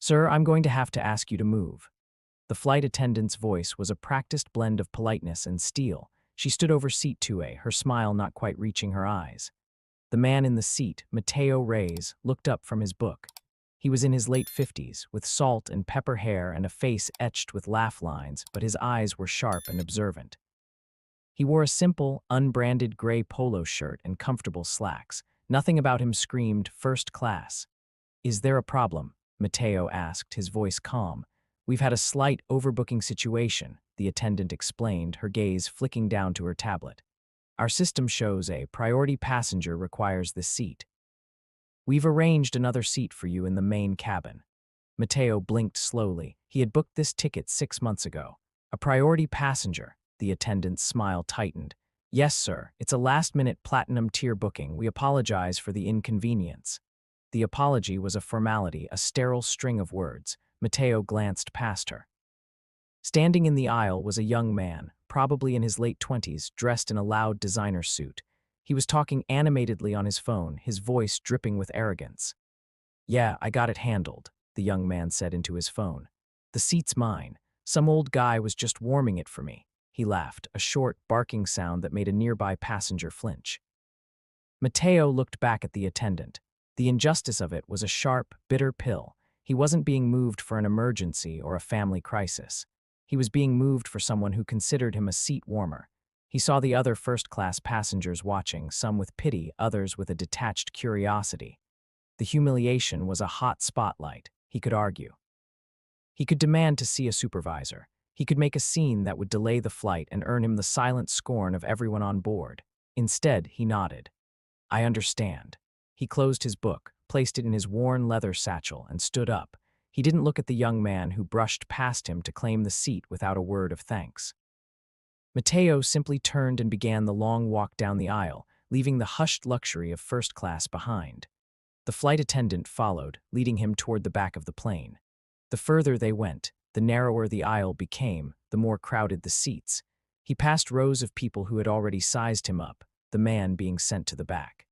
Sir, I'm going to have to ask you to move. The flight attendant's voice was a practiced blend of politeness and steel. She stood over seat 2A, her smile not quite reaching her eyes. The man in the seat, Mateo Reyes, looked up from his book. He was in his late 50s, with salt and pepper hair and a face etched with laugh lines, but his eyes were sharp and observant. He wore a simple, unbranded gray polo shirt and comfortable slacks. Nothing about him screamed first class. "Is there a problem?" Mateo asked, his voice calm. "We've had a slight overbooking situation," the attendant explained, her gaze flicking down to her tablet. "Our system shows a priority passenger requires this seat. We've arranged another seat for you in the main cabin." Mateo blinked slowly. He had booked this ticket 6 months ago. "A priority passenger," the attendant's smile tightened. "Yes, sir. It's a last-minute platinum tier booking. We apologize for the inconvenience." The apology was a formality, a sterile string of words. Mateo glanced past her. Standing in the aisle was a young man, probably in his late 20s, dressed in a loud designer suit. He was talking animatedly on his phone, his voice dripping with arrogance. "Yeah, I got it handled," the young man said into his phone. "The seat's mine. Some old guy was just warming it for me." He laughed, a short, barking sound that made a nearby passenger flinch. Mateo looked back at the attendant. The injustice of it was a sharp, bitter pill. He wasn't being moved for an emergency or a family crisis. He was being moved for someone who considered him a seat warmer. He saw the other first-class passengers watching, some with pity, others with a detached curiosity. The humiliation was a hot spotlight, he could argue. He could demand to see a supervisor. He could make a scene that would delay the flight and earn him the silent scorn of everyone on board. Instead, he nodded. "I understand." He closed his book, placed it in his worn leather satchel, and stood up. He didn't look at the young man who brushed past him to claim the seat without a word of thanks. Mateo simply turned and began the long walk down the aisle, leaving the hushed luxury of first class behind. The flight attendant followed, leading him toward the back of the plane. The further they went, the narrower the aisle became, the more crowded the seats. He passed rows of people who had already sized him up, the man being sent to the back.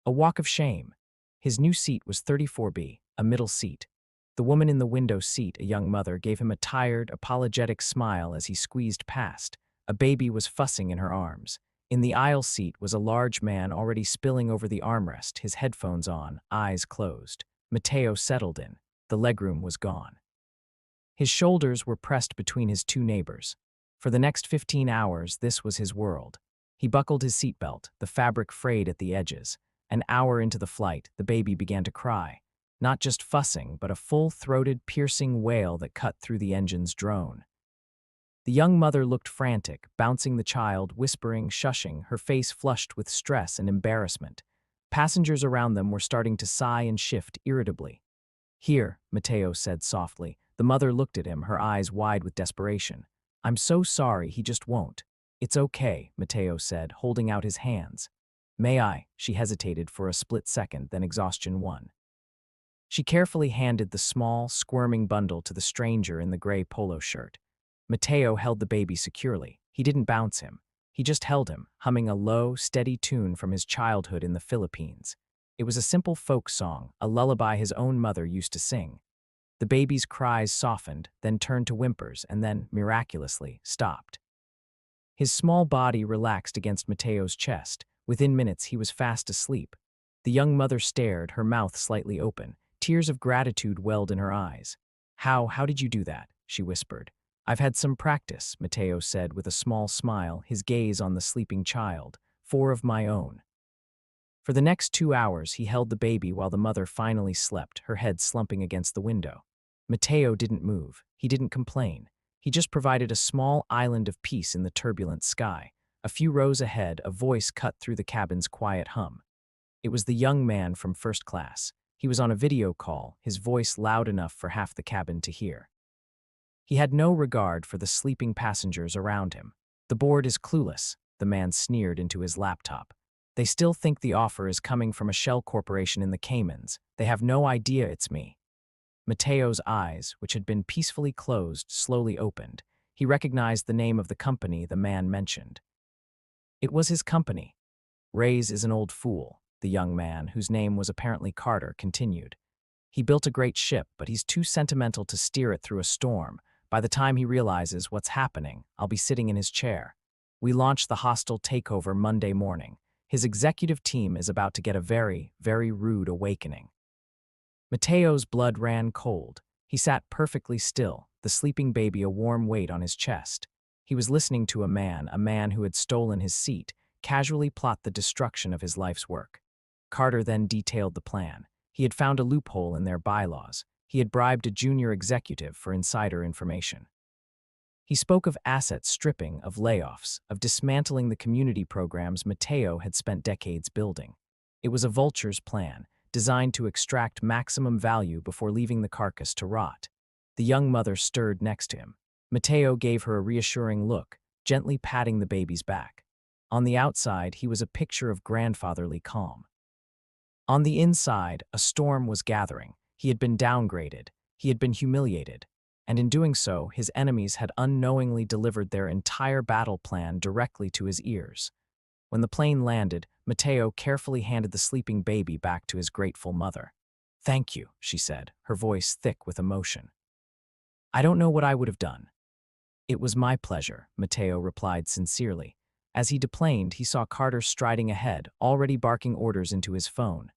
A walk of shame. His new seat was 34B, a middle seat. The woman in the window seat, a young mother, gave him a tired, apologetic smile as he squeezed past. A baby was fussing in her arms. In the aisle seat was a large man already spilling over the armrest, his headphones on, eyes closed. Mateo settled in. The legroom was gone. His shoulders were pressed between his two neighbors. For the next 15 hours, this was his world. He buckled his seatbelt, the fabric frayed at the edges. An hour into the flight, the baby began to cry. Not just fussing, but a full-throated, piercing wail that cut through the engine's drone. The young mother looked frantic, bouncing the child, whispering, shushing, her face flushed with stress and embarrassment. Passengers around them were starting to sigh and shift irritably. "Here," Mateo said softly. The mother looked at him, her eyes wide with desperation. "I'm so sorry, he just won't." "It's okay," Mateo said, holding out his hands. "May I?" She hesitated for a split second, then exhaustion won. She carefully handed the small, squirming bundle to the stranger in the gray polo shirt. Mateo held the baby securely. He didn't bounce him. He just held him, humming a low, steady tune from his childhood in the Philippines. It was a simple folk song, a lullaby his own mother used to sing. The baby's cries softened, then turned to whimpers, and then, miraculously, stopped. His small body relaxed against Mateo's chest. Within minutes, he was fast asleep. The young mother stared, her mouth slightly open. Tears of gratitude welled in her eyes. How did you do that?" she whispered. "I've had some practice," Mateo said with a small smile, his gaze on the sleeping child. "4 of my own." For the next 2 hours, he held the baby while the mother finally slept, her head slumping against the window. Mateo didn't move. He didn't complain. He just provided a small island of peace in the turbulent sky. A few rows ahead, a voice cut through the cabin's quiet hum. It was the young man from first class. He was on a video call, his voice loud enough for half the cabin to hear. He had no regard for the sleeping passengers around him. "The board is clueless," the man sneered into his laptop. "They still think the offer is coming from a shell corporation in the Caymans. They have no idea it's me." Mateo's eyes, which had been peacefully closed, slowly opened. He recognized the name of the company the man mentioned. It was his company. "Reyes is an old fool," the young man, whose name was apparently Carter, continued. He built a great ship, but he's too sentimental to steer it through a storm. By the time he realizes what's happening, I'll be sitting in his chair. We launch the hostile takeover Monday morning. His executive team is about to get a very, very rude awakening. Mateo's blood ran cold. He sat perfectly still, the sleeping baby a warm weight on his chest. He was listening to a man who had stolen his seat, casually plot the destruction of his life's work. Carter then detailed the plan. He had found a loophole in their bylaws. He had bribed a junior executive for insider information. He spoke of asset stripping, of layoffs, of dismantling the community programs Mateo had spent decades building. It was a vulture's plan, designed to extract maximum value before leaving the carcass to rot. The young mother stirred next to him. Mateo gave her a reassuring look, gently patting the baby's back. On the outside, he was a picture of grandfatherly calm. On the inside, a storm was gathering. He had been downgraded. He had been humiliated. And in doing so, his enemies had unknowingly delivered their entire battle plan directly to his ears. When the plane landed, Mateo carefully handed the sleeping baby back to his grateful mother. "Thank you," she said, her voice thick with emotion. "I don't know what I would have done." "It was my pleasure," Mateo replied sincerely. As he deplaned, he saw Carter striding ahead, already barking orders into his phone.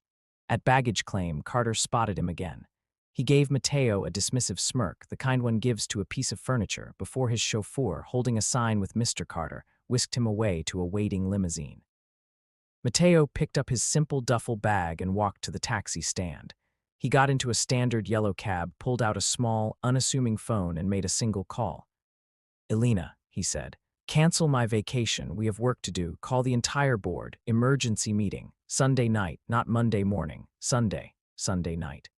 At baggage claim, Carter spotted him again. He gave Mateo a dismissive smirk, the kind one gives to a piece of furniture, before his chauffeur, holding a sign with Mr. Carter, whisked him away to a waiting limousine. Mateo picked up his simple duffel bag and walked to the taxi stand. He got into a standard yellow cab, pulled out a small, unassuming phone, and made a single call. "Elena," he said, "cancel my vacation. We have work to do. Call the entire board. Emergency meeting. Sunday night, not Monday morning. Sunday night."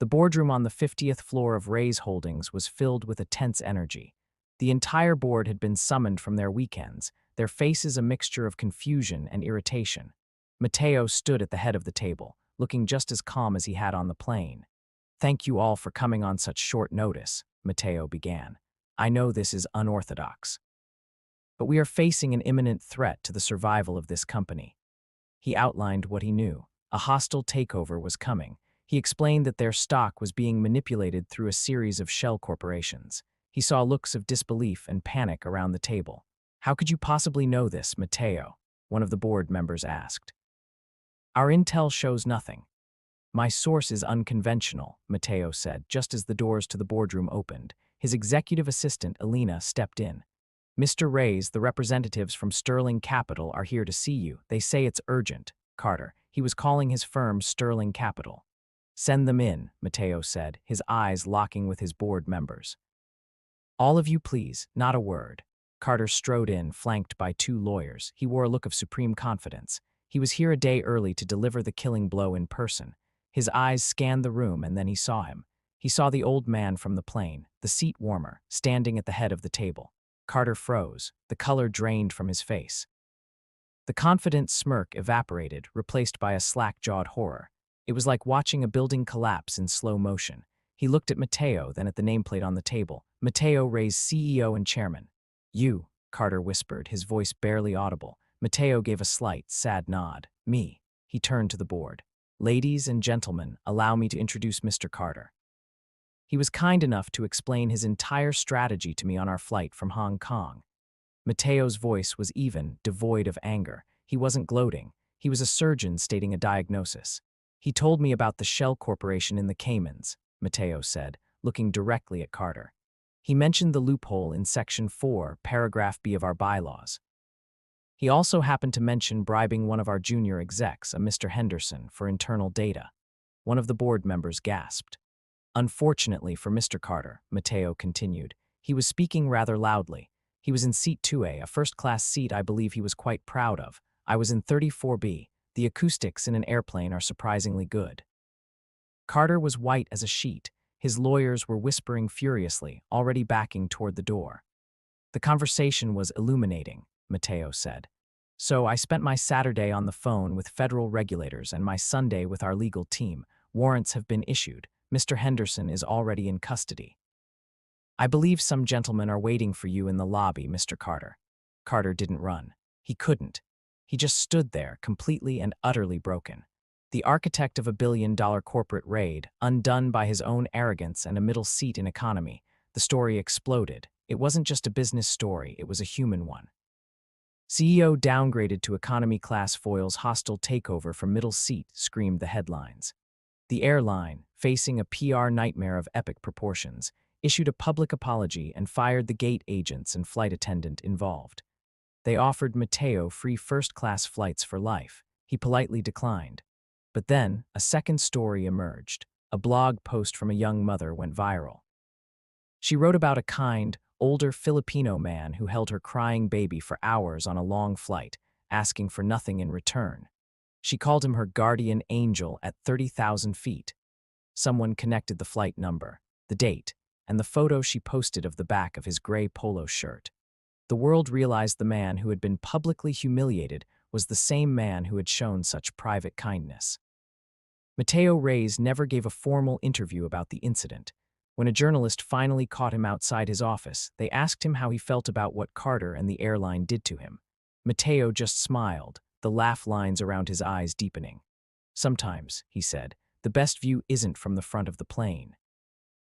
The boardroom on the 50th floor of Ray's Holdings was filled with a tense energy. The entire board had been summoned from their weekends, their faces a mixture of confusion and irritation. Mateo stood at the head of the table, looking just as calm as he had on the plane. "Thank you all for coming on such short notice," Mateo began. "I know this is unorthodox, but we are facing an imminent threat to the survival of this company." He outlined what he knew. A hostile takeover was coming. He explained that their stock was being manipulated through a series of shell corporations. He saw looks of disbelief and panic around the table. "How could you possibly know this, Mateo?" one of the board members asked. "Our intel shows nothing." "My source is unconventional," Mateo said, just as the doors to the boardroom opened. His executive assistant, Elena, stepped in. "Mr. Reyes, the representatives from Sterling Capital are here to see you. They say it's urgent." Carter. He was calling his firm Sterling Capital. "Send them in," Mateo said, his eyes locking with his board members. "All of you, please, not a word." Carter strode in, flanked by two lawyers. He wore a look of supreme confidence. He was here a day early to deliver the killing blow in person. His eyes scanned the room, and then he saw him. He saw the old man from the plane, the seat warmer, standing at the head of the table. Carter froze. The color drained from his face. The confident smirk evaporated, replaced by a slack-jawed horror. It was like watching a building collapse in slow motion. He looked at Mateo, then at the nameplate on the table. Mateo Reyes, CEO and chairman. "You," Carter whispered, his voice barely audible. Mateo gave a slight, sad nod. "Me." He turned to the board. "Ladies and gentlemen, allow me to introduce Mr. Carter. He was kind enough to explain his entire strategy to me on our flight from Hong Kong." Mateo's voice was even, devoid of anger. He wasn't gloating. He was a surgeon stating a diagnosis. "He told me about the Shell Corporation in the Caymans," Mateo said, looking directly at Carter. "He mentioned the loophole in Section 4, Paragraph B of our bylaws. He also happened to mention bribing one of our junior execs, a Mr. Henderson, for internal data." One of the board members gasped. "Unfortunately for Mr. Carter," Mateo continued, "he was speaking rather loudly. He was in seat 2A, a first-class seat I believe he was quite proud of. I was in 34B. The acoustics in an airplane are surprisingly good." Carter was white as a sheet. His lawyers were whispering furiously, already backing toward the door. "The conversation was illuminating," Mateo said. "So I spent my Saturday on the phone with federal regulators and my Sunday with our legal team. Warrants have been issued. Mr. Henderson is already in custody. I believe some gentlemen are waiting for you in the lobby, Mr. Carter." Carter didn't run. He couldn't. He just stood there, completely and utterly broken. The architect of a billion-dollar corporate raid, undone by his own arrogance and a middle seat in economy, the story exploded. It wasn't just a business story, it was a human one. CEO downgraded to economy class foils hostile takeover from middle seat, screamed the headlines. The airline, facing a PR nightmare of epic proportions, issued a public apology and fired the gate agents and flight attendant involved. They offered Matteo free first-class flights for life. He politely declined. But then, a second story emerged. A blog post from a young mother went viral. She wrote about a kind, older Filipino man who held her crying baby for hours on a long flight, asking for nothing in return. She called him her guardian angel at 30,000 feet. Someone connected the flight number, the date, and the photo she posted of the back of his gray polo shirt. The world realized the man who had been publicly humiliated was the same man who had shown such private kindness. Matteo Reyes never gave a formal interview about the incident. When a journalist finally caught him outside his office, they asked him how he felt about what Carter and the airline did to him. Matteo just smiled, the laugh lines around his eyes deepening. "Sometimes," he said, "the best view isn't from the front of the plane.